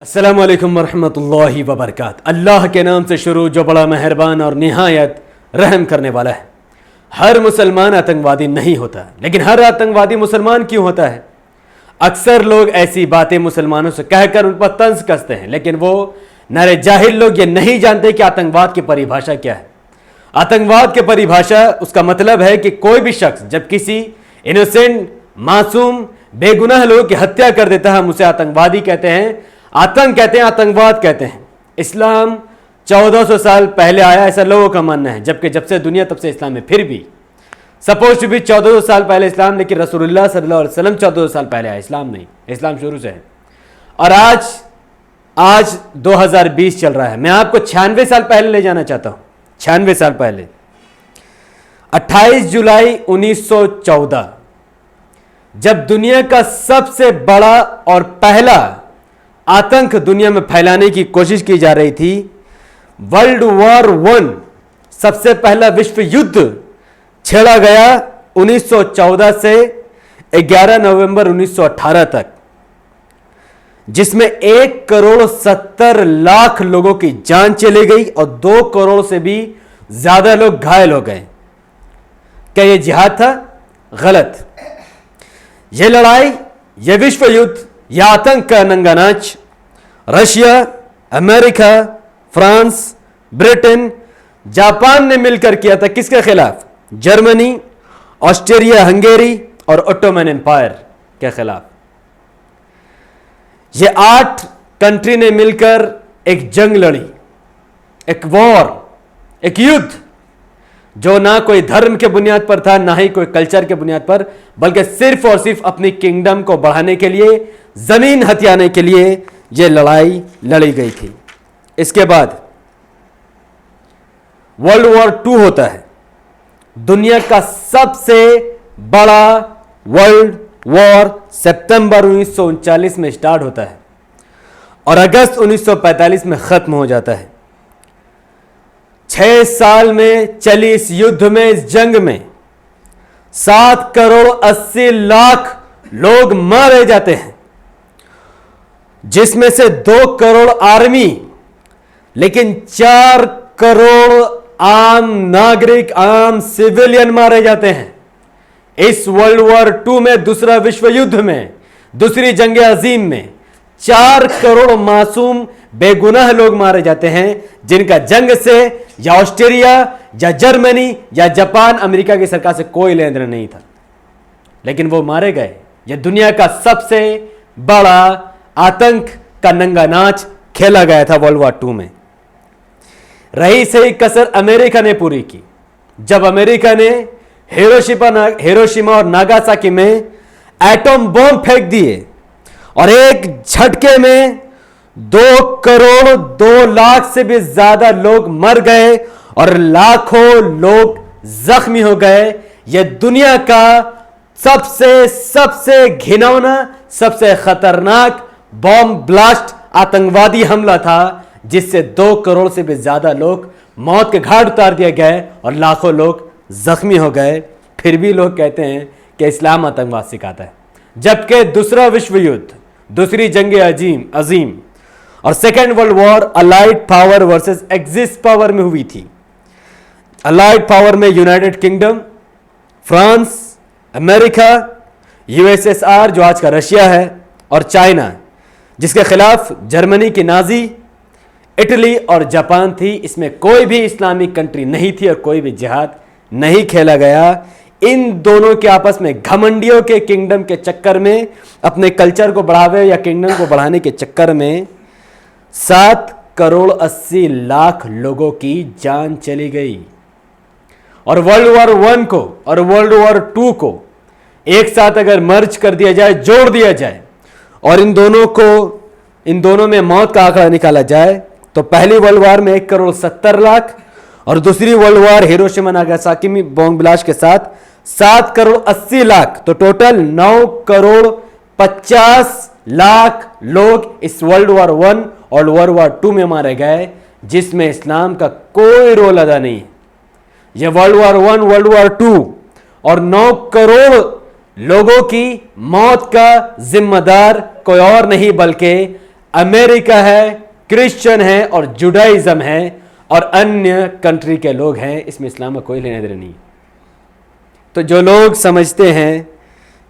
अस्सलामु अलैकुम वरहमतुल्लाहि वबरकातुहू। अल्लाह के नाम से शुरू जो बड़ा मेहरबान और निहायत रहम करने वाला है। हर मुसलमान आतंकवादी नहीं होता, लेकिन हर आतंकवादी मुसलमान क्यों होता है? अक्सर लोग ऐसी बातें मुसलमानों से कहकर उन पर तंज कसते हैं, लेकिन वो नारे जाहिल लोग ये नहीं जानते कि आतंकवाद की परिभाषा क्या है। आतंकवाद की परिभाषा उसका मतलब है कि कोई भी शख्स जब किसी इनोसेंट मासूम बेगुनाह लोगों की हत्या कर देता है, हम उसे आतंकवादी कहते हैं, आतंक कहते हैं, आतंकवाद कहते हैं। इस्लाम 1400 साल पहले आया ऐसा लोगों का मानना है, जबकि जब से दुनिया तब से इस्लाम है। फिर भी सपोज टू बी 1400 साल पहले इस्लाम, लेकिन रसूलुल्लाह सल्लल्लाहु अलैहि वसल्लम 1400 साल पहले आया, इस्लाम नहीं। इस्लाम शुरू से है। और आज 2020 चल रहा है। मैं आपको 96 साल पहले ले जाना चाहता हूं। 96 साल पहले 28 जुलाई 1914 जब दुनिया का सबसे बड़ा और पहला आतंक दुनिया में फैलाने की कोशिश की जा रही थी, वर्ल्ड वॉर 1 सबसे पहला विश्व युद्ध छेड़ा गया 1914 से 11 नवंबर 1918 तक, जिसमें 1,70,00,000 लोगों की जान चली गई और 2 करोड़ से भी ज्यादा लोग घायल हो गए। क्या यह जिहाद था? गलत। यह लड़ाई, यह विश्व युद्ध, यह आतंक का नंगा नाच Russia, America, France, Britain, Japan ने मिलकर किया था। किसके खिलाफ? जर्मनी, ऑस्ट्रिया हंगेरी और ओटोमन एम्पायर के खिलाफ। ये 8 कंट्री ने मिलकर एक जंग लड़ी, एक वॉर, एक युद्ध, जो ना कोई धर्म के बुनियाद पर था, ना ही कोई कल्चर के बुनियाद पर, बल्कि सिर्फ और सिर्फ अपनी किंगडम को बढ़ाने के लिए, जमीन हथियाने के लिए यह लड़ाई लड़ी गई थी। इसके बाद वर्ल्ड वॉर 2 होता है। दुनिया का सबसे बड़ा वर्ल्ड वॉर सितंबर 1939 में स्टार्ट होता है और अगस्त 1945 में खत्म हो जाता है। 6 साल में चली इस युद्ध में, इस जंग में 7,80,00,000 लोग मारे जाते हैं, जिसमें से 2 करोड़ आर्मी, लेकिन 4 करोड़ आम नागरिक, आम सिविलियन मारे जाते हैं। इस वर्ल्ड वॉर 2 में, दूसरा विश्व युद्ध में, दूसरी जंग अजीम में 4 करोड़ मासूम बेगुनाह लोग मारे जाते हैं, जिनका जंग से या ऑस्ट्रेलिया या जर्मनी या जापान, अमेरिका की सरकार से कोई लेन देन नहीं था, लेकिन वो मारे गए। यह दुनिया का सबसे बड़ा आतंक का नंगा नाच खेला गया था वर्ल्ड वॉर 2 में। रही सही कसर अमेरिका ने पूरी की, जब अमेरिका ने हिरोशिमा और नागासाकी में एटम बम फेंक दिए और एक झटके में 2 करोड़ 2 लाख से भी ज्यादा लोग मर गए और लाखों लोग जख्मी हो गए। यह दुनिया का सबसे घिनौना, सबसे खतरनाक बॉम्ब ब्लास्ट आतंकवादी हमला था, जिससे 2 करोड़ से भी ज्यादा लोग मौत के घाट उतार दिए गए और लाखों लोग जख्मी हो गए। फिर भी लोग कहते हैं कि इस्लाम आतंकवाद सिखाता है, जबकि दूसरा विश्व युद्ध, दूसरी जंग अजीम और second world war allied power versus axis power में हुई थी। अलाइड पावर में United kingdom, France, America, USSR जो आज का रशिया है, और चाइना, जिसके खिलाफ जर्मनी की नाजी, इटली और जापान थी। इसमें कोई भी इस्लामिक कंट्री नहीं थी और कोई भी जिहाद नहीं खेला गया। इन दोनों के आपस में घमंडियों के किंगडम के चक्कर में, अपने कल्चर को बढ़ावे या किंगडम को बढ़ाने के चक्कर में 7 करोड़ 80 लाख लोगों की जान चली गई। और वर्ल्ड वॉर 1 को और वर्ल्ड वॉर 2 को एक साथ अगर मर्ज कर दिया जाए, जोड़ दिया जाए, और इन दोनों में मौत का आंकड़ा निकाला जाए, तो पहली वर्ल्ड वॉर में 1 करोड़ 70 लाख और दूसरी वर्ल्ड वॉर हिरोशिमा नागासाकी में बॉम्ब ब्लास्ट के साथ 7 करोड़ 80 लाख, तो टोटल 9 करोड़ 50 लाख लोग इस वर्ल्ड वॉर 1 और वर्ल्ड वॉर 2 में मारे गए, जिसमें इस्लाम का कोई रोल अदा नहीं है। यह वर्ल्ड वॉर 1, वर्ल्ड वॉर 2 और 9 करोड़ लोगों की मौत का जिम्मेदार कोई और नहीं बल्कि अमेरिका है, क्रिश्चियन है और जुडाइज्म है और अन्य कंट्री के लोग हैं, इसमें इस्लाम का कोई लेना देना नहीं। तो जो लोग समझते हैं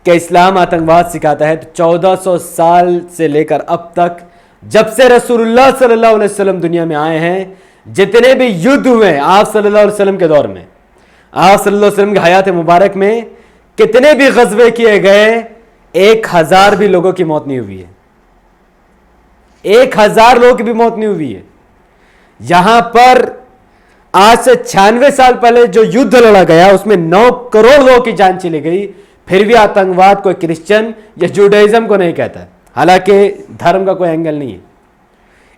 कि इस्लाम आतंकवाद सिखाता है, तो 1400 साल से लेकर अब तक, जब से रसूलुल्लाह सल्लल्लाहु अलैहि वसल्लम दुनिया में आए हैं, जितने भी युद्ध हुए आप सल्लल्लाहु अलैहि वसल्लम के दौर में, आप सल्लल्लाहु अलैहि वसल्लम की हयात मुबारक में कितने भी गज़वे किए गए, 1000 भी लोगों की मौत नहीं हुई है। 1000 लोगों की भी मौत नहीं हुई है। यहां पर आज से 96 साल पहले जो युद्ध लड़ा गया उसमें 9 करोड़ लोगों की जान चली गई, फिर भी आतंकवाद कोई क्रिश्चियन या जुडाइज्म को नहीं कहता, हालांकि धर्म का कोई एंगल नहीं है।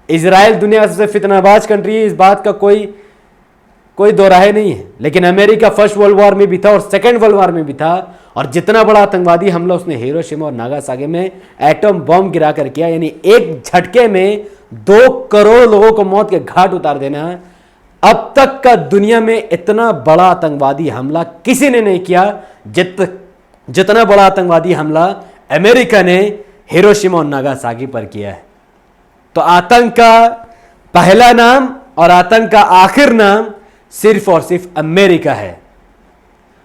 इजराइल दुनिया का सबसे फितनाबाज कंट्री है, इस बात का कोई दो राय नहीं है। लेकिन अमेरिका फर्स्ट वर्ल्ड वॉर में भी था और सेकेंड वर्ल्ड वॉर में भी था, और जितना बड़ा आतंकवादी हमला उसने हिरोशिमा और नागासाकी में एटम बम गिरा कर किया, यानी एक झटके में 2 करोड़ लोगों को मौत के घाट उतार देना, अब तक का दुनिया में इतना बड़ा आतंकवादी हमला किसी ने नहीं किया जितना बड़ा आतंकवादी हमला अमेरिका ने हिरोशिमा और नागासाकी पर किया है। तो आतंक का पहला नाम और आतंक का आखिर नाम सिर्फ और सिर्फ अमेरिका है,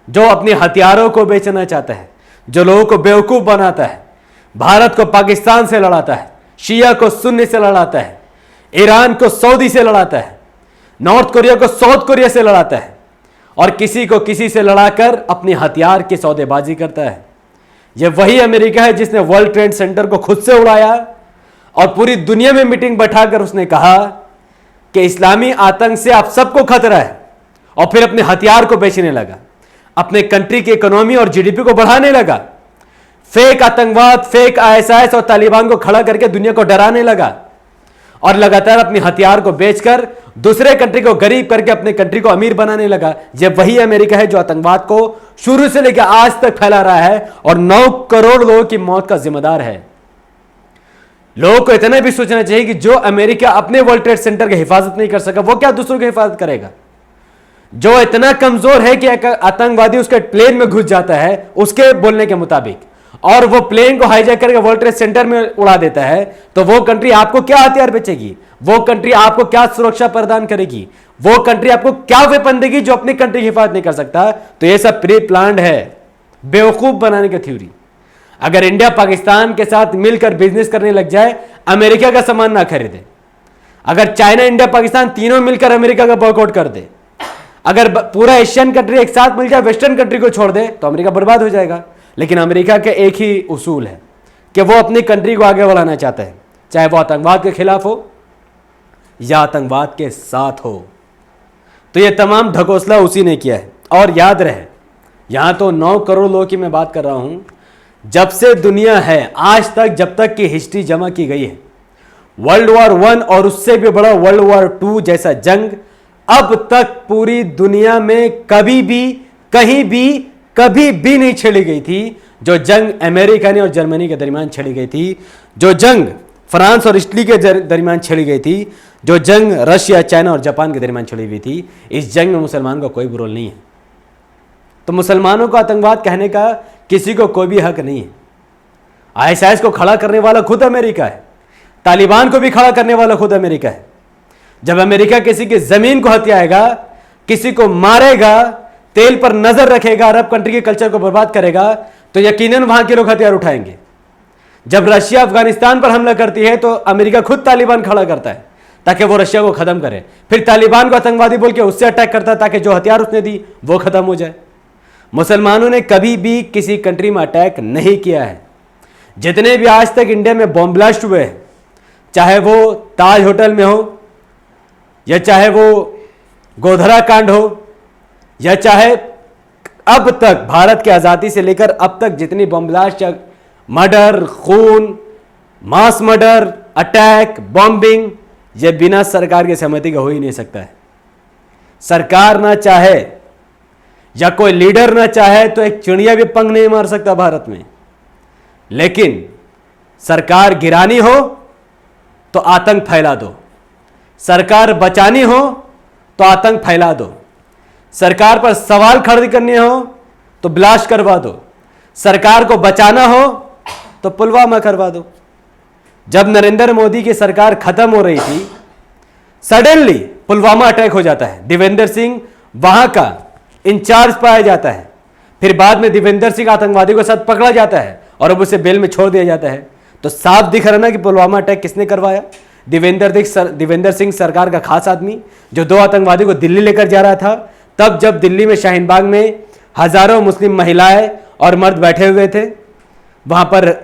जो अपने हथियारों को बेचना चाहता है, जो लोगों को बेवकूफ बनाता है, भारत को पाकिस्तान से लड़ाता है, शिया को सुन्नी से लड़ाता है, ईरान को सऊदी से लड़ाता है, नॉर्थ कोरिया को साउथ कोरिया से लड़ाता है, और किसी को किसी से लड़ाकर अपने हथियार की सौदेबाजी करता है। यह वही अमेरिका है जिसने वर्ल्ड ट्रेड सेंटर को खुद से उड़ाया और पूरी दुनिया में मीटिंग बैठाकर उसने कहा कि इस्लामी आतंक से आप सबको खतरा है, और फिर अपने हथियार को बेचने लगा, अपने कंट्री की इकोनॉमी और जीडीपी को बढ़ाने लगा, फेक आतंकवाद, फेक आईएसआईएस और तालिबान को खड़ा करके दुनिया को डराने लगा, और लगातार अपने हथियार को बेचकर दूसरे कंट्री को गरीब करके अपने कंट्री को अमीर बनाने लगा। ये वही अमेरिका है जो आतंकवाद को शुरू से लेकर आज तक फैला रहा है और 9 करोड़ लोगों की मौत का जिम्मेदार है। लोगों को इतना भी सोचना चाहिए कि जो अमेरिका अपने वर्ल्ड ट्रेड सेंटर की हिफाजत नहीं कर सका, वो क्या दूसरों की हिफाजत करेगा? जो इतना कमजोर है कि आतंकवादी उसके प्लेन में घुस जाता है उसके बोलने के मुताबिक, और वो प्लेन को हाईजैक करके वर्ल्ड ट्रेड सेंटर में उड़ा देता है, तो वो कंट्री आपको क्या हथियार बेचेगी? वो कंट्री आपको क्या सुरक्षा प्रदान करेगी? वो कंट्री आपको क्या वेपन देगी जो अपनी कंट्री की हिफाजत नहीं कर सकता? तो ये सब प्री प्लान्ड है, बेवकूफ बनाने की थ्योरी। अगर इंडिया पाकिस्तान के साथ मिलकर बिजनेस करने लग जाए, अमेरिका का सामान ना खरीदे, अगर चाइना, इंडिया, पाकिस्तान तीनों मिलकर अमेरिका का बॉयकॉट कर दे, अगर पूरा एशियन कंट्री एक साथ मिलकर वेस्टर्न कंट्री को छोड़ दे, तो अमेरिका बर्बाद हो जाएगा। लेकिन अमेरिका का एक ही उसूल है कि वो अपनी कंट्री को आगे बढ़ाना चाहता है, चाहे वो आतंकवाद के खिलाफ हो या आतंकवाद के साथ हो। तो ये तमाम ढकोसला उसी ने किया है। और याद रहे, यहां तो 9 करोड़ लोगों की मैं बात कर रहा हूं, जब से दुनिया है आज तक, जब तक की हिस्ट्री जमा की गई है, वर्ल्ड वॉर 1 और उससे भी बड़ा वर्ल्ड वॉर 2 जैसा जंग अब तक पूरी दुनिया में कभी भी, कहीं भी, कभी भी नहीं छेड़ी गई थी। जो जंग अमेरिका ने और जर्मनी के दरमियान छेड़ी गई थी, जो जंग फ्रांस और इटली के दरमियान छेड़ी गई थी, जो जंग रशिया, चाइना और जापान के दरमियान छेड़ी हुई थी, इस जंग में मुसलमान का कोई रोल नहीं है। तो मुसलमानों को आतंकवाद कहने का किसी को कोई भी हक नहीं है। आईएसआईएस को खड़ा करने वाला खुद अमेरिका है, तालिबान को भी खड़ा करने वाला खुद अमेरिका है। जब अमेरिका किसी की जमीन को हथियाएगा, किसी को मारेगा, तेल पर नजर रखेगा, अरब कंट्री के कल्चर को बर्बाद करेगा, तो यकीनन वहां के लोग हथियार उठाएंगे। जब रशिया अफगानिस्तान पर हमला करती है तो अमेरिका खुद तालिबान खड़ा करता है ताकि वो रशिया को खत्म करे, फिर तालिबान को आतंकवादी बोल के उससे अटैक करता है ताकि जो हथियार उसने दी वो खत्म हो जाए। मुसलमानों ने कभी भी किसी कंट्री में अटैक नहीं किया है। जितने भी आज तक इंडिया में बॉम्ब ब्लास्ट हुए हैं, चाहे वो ताज होटल में हो, या चाहे वो गोधरा कांड हो, या चाहे अब तक भारत की आज़ादी से लेकर अब तक जितनी बम ब्लास्ट या मर्डर, खून, मास मर्डर, अटैक, बॉम्बिंग, ये बिना सरकार की सहमति का हो ही नहीं सकता है। सरकार ना चाहे या कोई लीडर ना चाहे तो एक चिड़िया भी पंख नहीं मार सकता भारत में। लेकिन सरकार गिरानी हो तो आतंक फैला दो, सरकार बचानी हो तो आतंक फैला दो, सरकार पर सवाल खड़ी करने हो तो ब्लास्ट करवा दो, सरकार को बचाना हो तो पुलवामा करवा दो। जब नरेंद्र मोदी की सरकार खत्म हो रही थी, सडनली पुलवामा अटैक हो जाता है, देवेंद्र सिंह वहां का इंचार्ज पाया जाता है, फिर बाद में देवेंद्र सिंह आतंकवादी के साथ पकड़ा जाता है और अब उसे बेल में छोड़ दिया जाता है। तो साफ दिख रहा ना कि पुलवामा अटैक किसने करवाया? देवेंद्र सिंह सरकार का खास आदमी, जो 2 आतंकवादी को दिल्ली लेकर जा रहा था, तब जब दिल्ली में शाहीन बाग में हजारों मुस्लिम महिलाएं और मर्द बैठे हुए थे वहां पर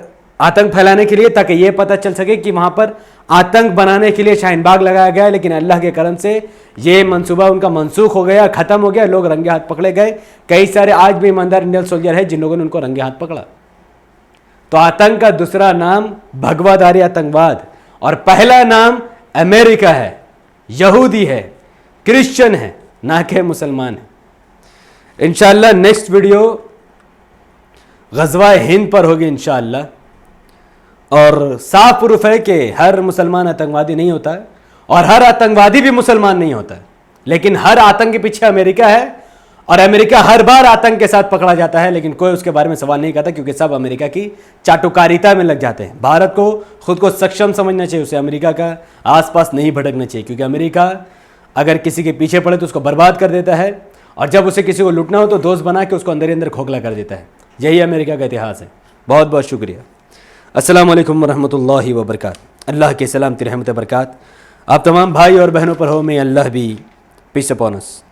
आतंक फैलाने के लिए, ताकि यह पता चल सके कि वहां पर आतंक बनाने के लिए शाहीन बाग लगाया गया है। लेकिन अल्लाह के करम से यह मंसूबा उनका मनसूख हो गया, खत्म हो गया, लोग रंगे हाथ पकड़े गए। कई सारे आज भी ईमानदार इंडियन सोल्जर है जिन लोगों ने उनको रंगे हाथ पकड़ा। तो आतंक का दूसरा नाम भगवाधारी आतंकवाद और पहला नाम अमेरिका है, यहूदी है, क्रिश्चियन है, ना कि मुसलमान है। इंशाअल्लाह नेक्स्ट वीडियो गज़वा हिंद पर होगी इंशाअल्लाह। और साफ प्रूफ है कि हर मुसलमान आतंकवादी नहीं होता है और हर आतंकवादी भी मुसलमान नहीं होता है, लेकिन हर आतंक के पीछे अमेरिका है और अमेरिका हर बार आतंक के साथ पकड़ा जाता है, लेकिन कोई उसके बारे में सवाल नहीं करता क्योंकि सब अमेरिका की चाटुकारिता में लग जाते हैं। भारत को खुद को सक्षम समझना चाहिए, उसे अमेरिका का आसपास नहीं भटकना चाहिए, क्योंकि अमेरिका अगर किसी के पीछे पड़े तो उसको बर्बाद कर देता है और जब उसे किसी को लूटना हो तो दोस्त बना के उसको अंदर ही अंदर खोखला कर देता है। यही अमेरिका का इतिहास है। बहुत बहुत शुक्रिया। अस्सलाम वालेकुम रहमतुल्लाहि व बरकातहू। अल्लाह के सलामती रहमत बरकात आप तमाम भाई और बहनों पर हो। मैं अल्लाह भी पीस अपॉन अस।